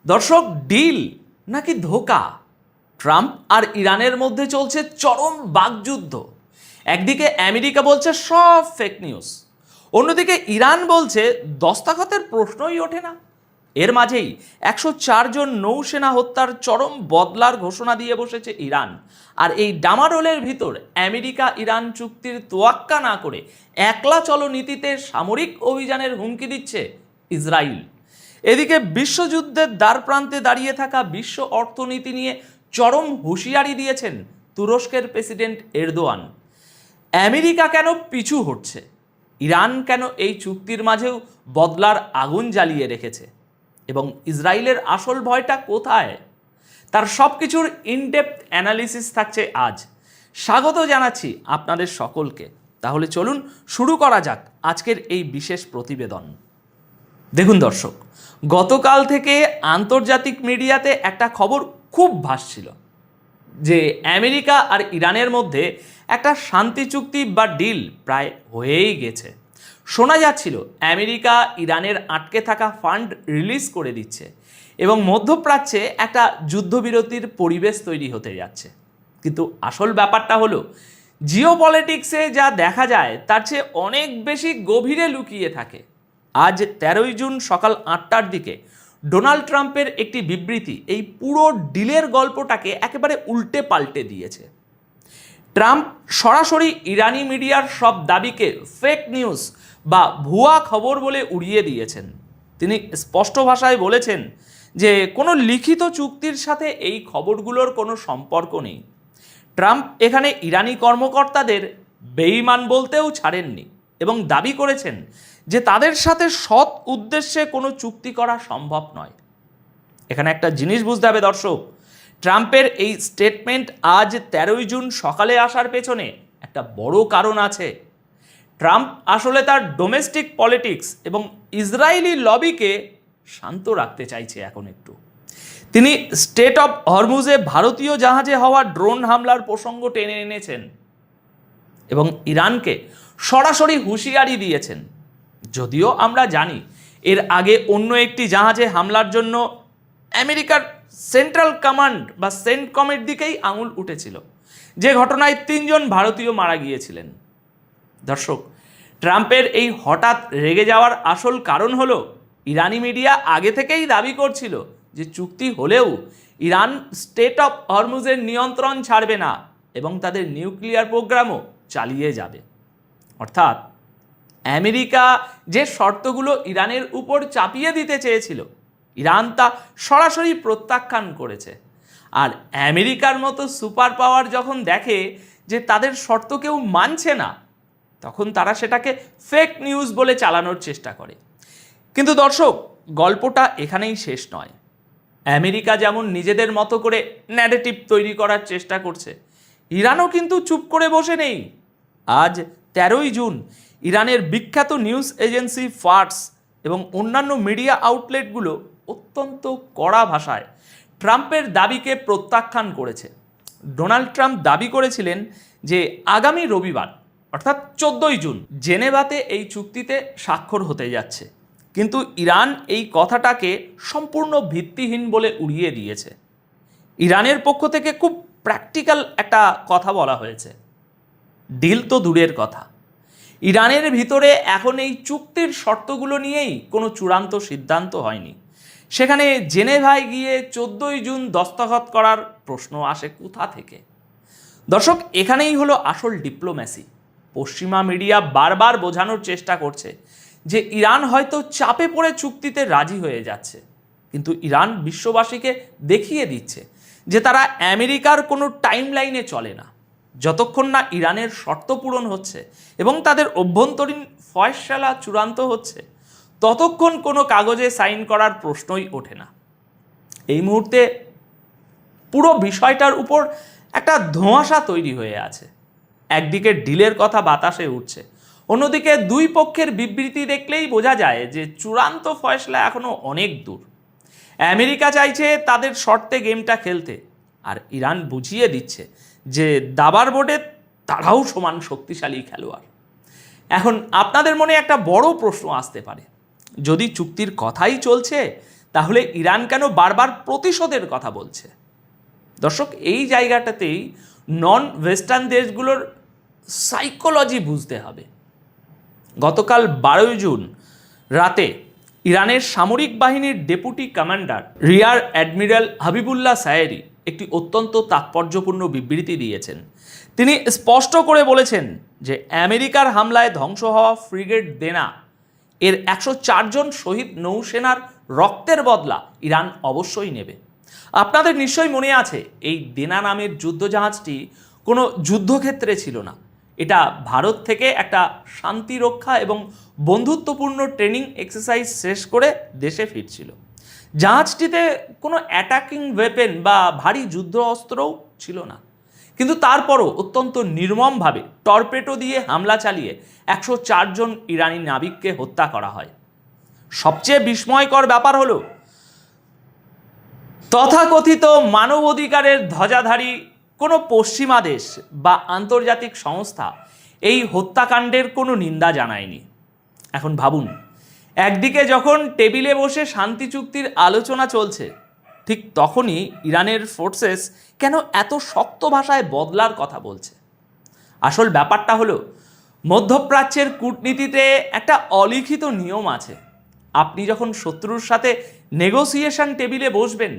দর্শক, ডিল নাকি ধোঁকা? ট্রাম্প আর ইরানের মধ্যে চলছে চরম বাকযুদ্ধ। একদিকে আমেরিকা বলছে সব ফেক নিউজ, অন্যদিকে ইরান বলছে দস্তখতের প্রশ্নই ওঠে না। এর মাঝেই 104 জন নৌসেনা হত্যার চরম বদলার ঘোষণা দিয়ে বসেছে ইরান। আর এই ডামাডোলের ভিতর আমেরিকা ইরান চুক্তির তোয়াক্কা না করে একলা চলো নীতিতে সামরিক অভিযানের হুমকি দিচ্ছে ইসরায়েল। এদিকে বিশ্বযুদ্ধের দ্বারপ্রান্তে দাঁড়িয়ে থাকা বিশ্ব অর্থনীতি নিয়ে চরম হুঁশিয়ারি দিয়েছেন তুরস্কের প্রেসিডেন্ট এরদোয়ান। আমেরিকা কেন পিছু হটছে? ইরান কেন এই চুক্তির মাঝেও বদলার আগুন জ্বালিয়ে রেখেছে? এবং ইসরায়েলের আসল ভয়টা কোথায়? তার সব কিছুর ইনডেপথ অ্যানালিসিস থাকছে আজ। স্বাগত জানাচ্ছি আপনাদের সকলকে। তাহলে চলুন শুরু করা যাক আজকের এই বিশেষ প্রতিবেদন। দেখুন দর্শক, গতকাল থেকে আন্তর্জাতিক মিডিয়াতে একটা খবর খুব ভাসছিল যে আমেরিকা আর ইরানের মধ্যে একটা শান্তি চুক্তি বা ডিল প্রায় হয়েই গেছে। শোনা যাচ্ছিল আমেরিকা ইরানের আটকে থাকা ফান্ড রিলিজ করে দিচ্ছে এবং মধ্যপ্রাচ্যে একটা যুদ্ধবিরতির পরিবেশ তৈরি হতে যাচ্ছে। কিন্তু আসল ব্যাপারটা হলো, জিওপলিটিক্সে যা দেখা যায় তার চেয়ে অনেক বেশি গভীরে লুকিয়ে থাকে। আজ 13ই জুন সকাল 8টার দিকে ডোনাল্ড ট্রাম্পের একটি বিবৃতি এই পুরো ডিলের গল্পটাকে একেবারে উল্টে পাল্টে দিয়েছে। ট্রাম্প সরাসরি ইরানি মিডিয়ার সব দাবিকে ফেক নিউজ বা ভুয়া খবর বলে উড়িয়ে দিয়েছেন। তিনি স্পষ্ট ভাষায় বলেছেন যে কোনো লিখিত চুক্তির সাথে এই খবরগুলোর কোনো সম্পর্ক নেই। ট্রাম্প এখানে ইরানি কর্মকর্তাদের বেঈমান বলতেও ছাড়েননি এবং দাবি করেছেন যে তাদের সাথে সৎ উদ্দেশ্যে কোনো চুক্তি করা সম্ভব নয়। এখানে একটা জিনিস বুঝতে হবে দর্শক, ট্রাম্পের এই স্টেটমেন্ট আজ 13ই জুন সকালে আসার পেছনে একটা বড় কারণ আছে। ট্রাম্প আসলে তার ডোমেস্টিক পলিটিক্স এবং ইসরায়েলি লবিকে শান্ত রাখতে চাইছে এখন একটু। তিনি স্টেট অফ হরমুজে ভারতীয় জাহাজে হওয়া ড্রোন হামলার প্রসঙ্গ টেনে এনেছেন এবং ইরানকে সরাসরি হুঁশিয়ারি দিয়েছেন। যদিও আমরা জানি এর আগে অন্য একটি জাহাজে হামলার জন্য আমেরিকার সেন্ট্রাল কমান্ড বা সেন্টকমের দিকেই আঙুল উঠেছিল, যে ঘটনায় 3 জন ভারতীয় মারা গিয়েছিলেন। দর্শক, ট্রাম্পের এই হঠাৎ রেগে যাওয়ার আসল কারণ হলো, ইরানি মিডিয়া আগে থেকেই দাবি করছিল যে চুক্তি হলেও ইরান স্টেট অফ হরমুজের নিয়ন্ত্রণ ছাড়বে না এবং তাদের নিউক্লিয়ার প্রোগ্রামও চালিয়ে যাবে। অর্থাৎ আমেরিকা যে শর্তগুলো ইরানের উপর চাপিয়ে দিতে চেয়েছিল, ইরান তা সরাসরি প্রত্যাখ্যান করেছে। আর আমেরিকার মতো সুপার পাওয়ার যখন দেখে যে তাদের শর্ত কেউ মানছে না, তখন তারা সেটাকে ফেক নিউজ বলে চালানোর চেষ্টা করে। কিন্তু দর্শক, গল্পটা এখানেই শেষ নয়। আমেরিকা যেমন নিজেদের মতো করে ন্যারেটিভ তৈরি করার চেষ্টা করছে, ইরানও কিন্তু চুপ করে বসে নেই। আজ 13ই জুন ইরানের বিখ্যাত নিউজ এজেন্সি ফার্স এবং অন্যান্য মিডিয়া আউটলেটগুলো অত্যন্ত কড়া ভাষায় ট্রাম্পের দাবিকে প্রত্যাখ্যান করেছে। ডোনাল্ড ট্রাম্প দাবি করেছিলেন যে আগামী রবিবার অর্থাৎ 14ই জুন জেনেভাতে এই চুক্তিতে স্বাক্ষর হতে যাচ্ছে, কিন্তু ইরান এই কথাটাকে সম্পূর্ণ ভিত্তিহীন বলে উড়িয়ে দিয়েছে। ইরানের পক্ষ থেকে খুব প্র্যাকটিক্যাল একটা কথা বলা হয়েছে। ডিল তো দূরের কথা, ইরানের ভিতরে এখন এই চুক্তির শর্তগুলো নিয়েই কোনো চূড়ান্ত সিদ্ধান্ত হয়নি। সেখানে জেনেভায় গিয়ে 14ই জুন দস্তখত করার প্রশ্ন আসে কোথা থেকে? দর্শক, এখানেই হলো আসল ডিপ্লোম্যাসি। পশ্চিমা মিডিয়া বারবার বোঝানোর চেষ্টা করছে যে ইরান হয়তো চাপে পড়ে চুক্তিতে রাজি হয়ে যাচ্ছে, কিন্তু ইরান বিশ্ববাসীকে দেখিয়ে দিচ্ছে যে তারা আমেরিকার কোনো টাইম লাইনে চলে না। যতক্ষণ না ইরানের শর্ত পূরণ হচ্ছে এবং তাদের অভ্যন্তরীণ ফয়সালা চূড়ান্ত হচ্ছে, ততক্ষণ কোনো কাগজে সাইন করার প্রশ্নই ওঠে না। এই মুহূর্তে পুরো বিষয়টার উপর একটা ধোঁয়াশা তৈরি হয়ে আছে। একদিকে ডিলের কথা বাতাসে উঠছে, অন্যদিকে দুই পক্ষের বিবৃতি দেখলেই বোঝা যায় যে চূড়ান্ত ফয়সলা এখনো অনেক দূর। আমেরিকা চাইছে তাদের শর্তে গেমটা খেলতে, আর ইরান বুঝিয়ে দিচ্ছে যে দাবার বোর্ডে তারাও সমান শক্তিশালী খেলোয়াড়। এখন আপনাদের মনে একটা বড় প্রশ্ন আসতে পারে, যদি চুক্তির কথাই চলছে, তাহলে ইরান কেন বারবার প্রতিশোধের কথা বলছে? দর্শক, এই জায়গাটাতেই নন ওয়েস্টার্ন দেশগুলোর সাইকোলজি বুঝতে হবে। গতকাল 12 জুন রাতে ইরানের সামরিক বাহিনীর deputy commander rear admiral Habibollah Sayyari একটি অত্যন্ত তাৎপর্যপূর্ণ বিবৃতি দিয়েছেন। তিনি স্পষ্ট করে বলেছেন যে আমেরিকার হামলায় ধ্বংস হওয়া ফ্রিগেট দেনা এর 104 জন শহীদ নৌসেনার রক্তের বদলা ইরান অবশ্যই নেবে। আপনাদের নিশ্চয়ই মনে আছে, এই দেনা নামের যুদ্ধজাহাজটি কোনো যুদ্ধক্ষেত্রে ছিল না। এটা ভারত থেকে একটা শান্তি রক্ষা এবং বন্ধুত্বপূর্ণ ট্রেনিং এক্সারসাইজ শেষ করে দেশে ফিরছিল। জাহাজটিতে কোনো অ্যাটাকিং ওয়েপেন বা ভারী যুদ্ধ অস্ত্রও ছিল না, কিন্তু তারপরও অত্যন্ত নির্মমভাবে টর্পেডো দিয়ে হামলা চালিয়ে 104 জন ইরানি নাবিককে হত্যা করা হয়। সবচেয়ে বিস্ময়কর ব্যাপার হলো, তথাকথিত মানবাধিকারের ধ্বজাধারী কোনো পশ্চিমা দেশ বা আন্তর্জাতিক সংস্থা এই হত্যাকাণ্ডের কোনো নিন্দা জানায়নি। এখন ভাবুন, একদিকে যখন টেবিলে বসে শান্তি চুক্তির আলোচনা চলছে, ঠিক তখনই ইরানের ফোর্সেস কেন এত শক্ত ভাষায় বদলার কথা বলছে? আসল ব্যাপারটা হলো, মধ্যপ্রাচ্যের কূটনীতিতে একটা অলিখিত নিয়ম আছে। আপনি যখন শত্রুর সাথে নেগোসিয়েশন টেবিলে বসবেন,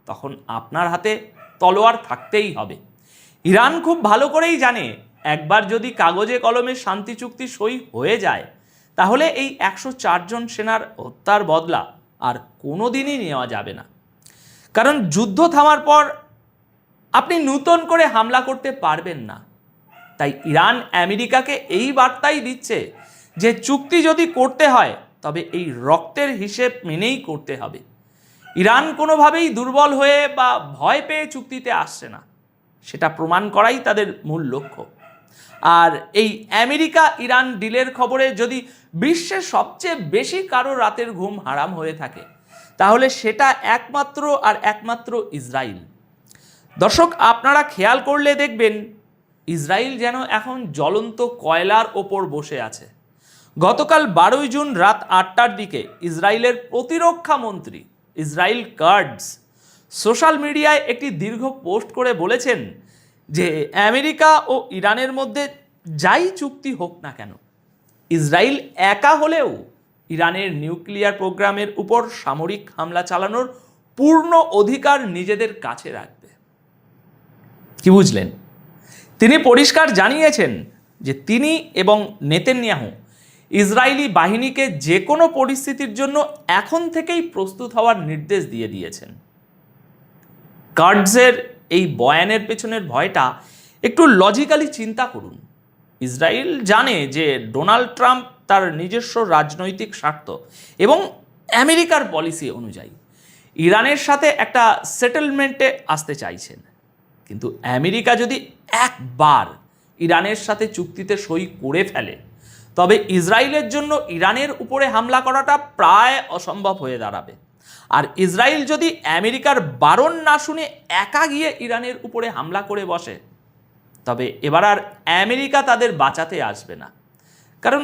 তখন আপনার হাতে তলোয়ার থাকতেই হবে। ইরান খুব ভালো করেই জানে, একবার যদি কাগজে কলমে শান্তি চুক্তি সই হয়ে যায়, তাহলে এই 104 জন সেনার হত্যার বদলা আর কোনো দিনই নেওয়া যাবে না। কারণ যুদ্ধ থামার পর আপনি নূতন করে হামলা করতে পারবেন না। তাই ইরান আমেরিকাকে এই বার্তাই দিচ্ছে যে চুক্তি যদি করতে হয়, তবে এই রক্তের হিসেব মেনেই করতে হবে। ইরান কোনোভাবেই দুর্বল হয়ে বা ভয় পেয়ে চুক্তিতে আসছে না, সেটা প্রমাণ করাই তাদের মূল লক্ষ্য। আর এই আমেরিকা ইরান ডিলের খবরে যদি বিশ্বের সবচেয়ে বেশি কারো রাতের ঘুম হারাম হয়ে থাকে, তাহলে সেটা একমাত্র ইসরায়েল। দর্শক, আপনারা খেয়াল করলে দেখবেন, ইসরায়েল যেন এখন জ্বলন্ত কয়লার ওপর বসে আছে। গতকাল 12 জুন রাত 8টার দিকে ইসরায়েলের প্রতিরক্ষা মন্ত্রী ইসরায়েল কাটজ সোশ্যাল মিডিয়ায় একটি দীর্ঘ পোস্ট করে বলেছেন যে আমেরিকা ও ইরানের মধ্যে যাই চুক্তি হোক না কেন, ইসরায়েল একা হলেও ইরানের নিউক্লিয়ার প্রোগ্রামের উপর সামরিক হামলা চালানোর পূর্ণ অধিকার নিজেদের কাছে রাখবে। কি বুঝলেন? তিনি পরিষ্কার জানিয়েছেন যে তিনি এবং নেতানিয়াহু ইসরায়েলি বাহিনীকে যে কোনো পরিস্থিতির জন্য এখন থেকেই প্রস্তুত হওয়ার নির্দেশ দিয়ে দিয়েছেন। কাটজের এই বয়ানের পেছনের ভয়টা একটু লজিক্যালি চিন্তা করুন। ইসরায়েল জানে যে ডোনাল্ড ট্রাম্প তার নিজস্ব রাজনৈতিক স্বার্থ এবং আমেরিকার পলিসি অনুযায়ী ইরানের সাথে একটা সেটেলমেন্টে আসতে চাইছেন, কিন্তু আমেরিকা যদি একবার ইরানের সাথে চুক্তিতে সই করে ফেলে, তবে ইসরায়েলের জন্য ইরানের উপরে হামলা করাটা প্রায় অসম্ভব হয়ে দাঁড়াবে। আর ইসরায়েল যদি আমেরিকার বারণ না শুনে একা গিয়ে ইরানের উপরে হামলা করে বসে, তবে এবার আর আমেরিকা তাদের বাঁচাতে আসবে না। কারণ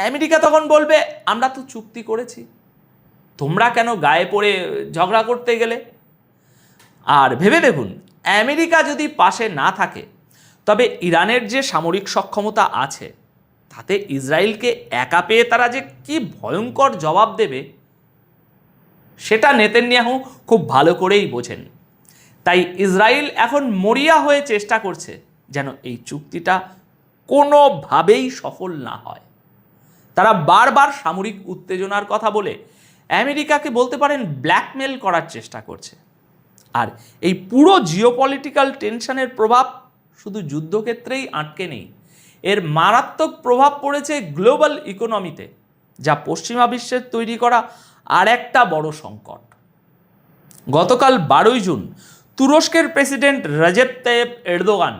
আমেরিকা তখন বলবে, আমরা তো চুক্তি করেছি, তোমরা কেন গায়ে পড়ে ঝগড়া করতে গেলে? আর ভেবে দেখুন, আমেরিকা যদি পাশে না থাকে, তবে ইরানের যে সামরিক সক্ষমতা আছে, তাতে ইসরায়েলকে একা পেয়ে তারা যে কি ভয়ঙ্কর জবাব দেবে, সেটা নেতানিয়াহু খুব ভালো করেই বোঝেন। তাই ইসরায়েল এখন মরিয়া হয়ে চেষ্টা করছে যেন এই চুক্তিটা কোনোভাবেই সফল না হয়। তারা বারবার সামরিক উত্তেজনার কথা বলে আমেরিকাকে বলতে পারেন ব্ল্যাকমেল করার চেষ্টা করছে। আর এই পুরো জিওপলিটিক্যাল টেনশনের প্রভাব শুধু যুদ্ধক্ষেত্রেই আটকে নেই, এর মারাত্মক প্রভাব পড়েছে গ্লোবাল ইকোনমিতে, যা পশ্চিমা বিশ্বের তৈরি করা আর একটা বড় সংকট। গতকাল 12 জুন তুরস্কের প্রেসিডেন্ট রজেপ তাইয়েপ এরদোগান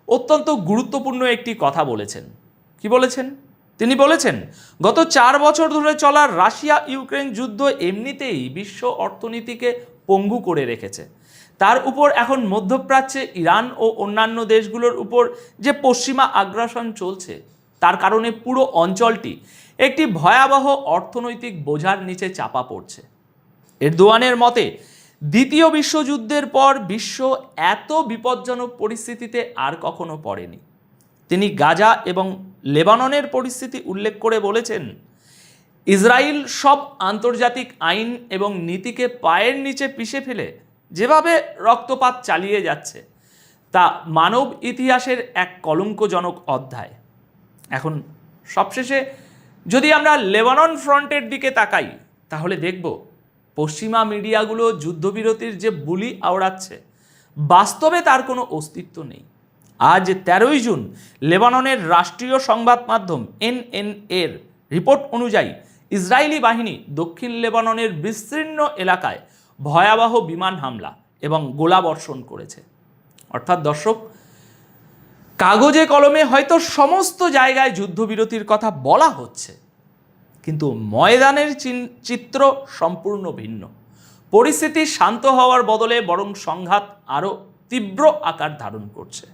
অত্যন্ত গুরুত্বপূর্ণ একটি কথা বলেছেন। কি বলেছেন? তিনি বলেছেন, গত 4 বছর ধরে চলা রাশিয়া ইউক্রেন যুদ্ধ এমনিতেই বিশ্ব অর্থনীতিকে পঙ্গু করে রেখেছে। তার উপর এখন মধ্যপ্রাচ্যে ইরান ও অন্যান্য দেশগুলোর উপর যে পশ্চিমা আগ্রাসন চলছে, তার কারণে পুরো অঞ্চলটি একটি ভয়াবহ অর্থনৈতিক বোঝার নিচে চাপা পড়ছে। এরদোয়ানের মতে দ্বিতীয় বিশ্বযুদ্ধের পর বিশ্ব এত বিপজ্জনক পরিস্থিতিতে আর কখনো পড়েনি। তিনি গাজা এবং লেবাননের পরিস্থিতি উল্লেখ করে বলেছেন, ইসরায়েল সব আন্তর্জাতিক আইন এবং নীতিকে পায়ের নিচে পিষে ফেলে যেভাবে রক্তপাত চালিয়ে যাচ্ছে তা মানব ইতিহাসের এক কলঙ্কজনক অধ্যায়। এখন সবশেষে যদি আমরা লেবানন ফ্রন্টের দিকে তাকাই তাহলে দেখব পশ্চিমা মিডিয়াগুলো যুদ্ধবিরতির যে বুলি আওড়াচ্ছে বাস্তবে তার কোনো অস্তিত্ব নেই। আজ 13ই জুন লেবাননের রাষ্ট্রীয় সংবাদ মাধ্যম এনএনএর রিপোর্ট অনুযায়ী ইসরায়েলি বাহিনী দক্ষিণ লেবাননের বিস্তীর্ণ এলাকায় ভয়াবহ বিমান হামলা এবং গোলাবর্ষণ করেছে। অর্থাৎ দর্শক, কাগজে কলমে হয়তো সমস্ত জায়গায় যুদ্ধবিরতির কথা বলা হচ্ছে, কিন্তু ময়দানের চিত্র সম্পূর্ণ ভিন্ন। পরিস্থিতি শান্ত হওয়ার বদলে বরং সংঘাত আরও তীব্র আকার ধারণ করছে।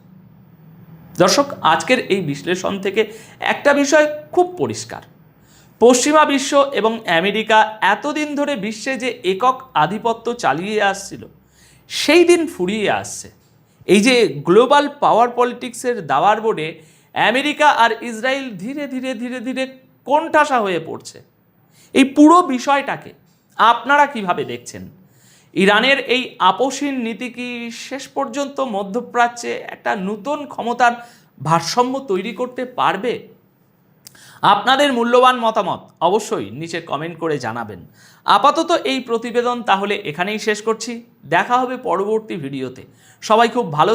দর্শক, আজকের এই বিশ্লেষণ থেকে একটা বিষয় খুব পরিষ্কার, পশ্চিমা বিশ্ব এবং আমেরিকা এতদিন ধরে বিশ্বে যে একক আধিপত্য চালিয়ে আসছিল সেই দিন ফুরিয়ে আসছে। এই যে গ্লোবাল পাওয়ার পলিটিক্সের দাওয়ার বোর্ডে আমেরিকা আর ইসরায়েল ধীরে ধীরে ধীরে ধীরে কোণঠাসা হয়ে পড়ছে, এই পুরো বিষয়টাকে আপনারা কিভাবে দেখছেন? ইরানের এই আপোষহীন নীতি কি শেষ পর্যন্ত মধ্যপ্রাচ্যে একটা নতুন ক্ষমতার ভারসাম্য তৈরি করতে পারবে? আপনাদের মূল্যবান মতামত অবশ্যই নিচে কমেন্ট করে জানাবেন। আপাতত এই প্রতিবেদন তাহলে এখানেই শেষ করছি। দেখা হবে পরবর্তী ভিডিওতে। সবাই খুব ভালো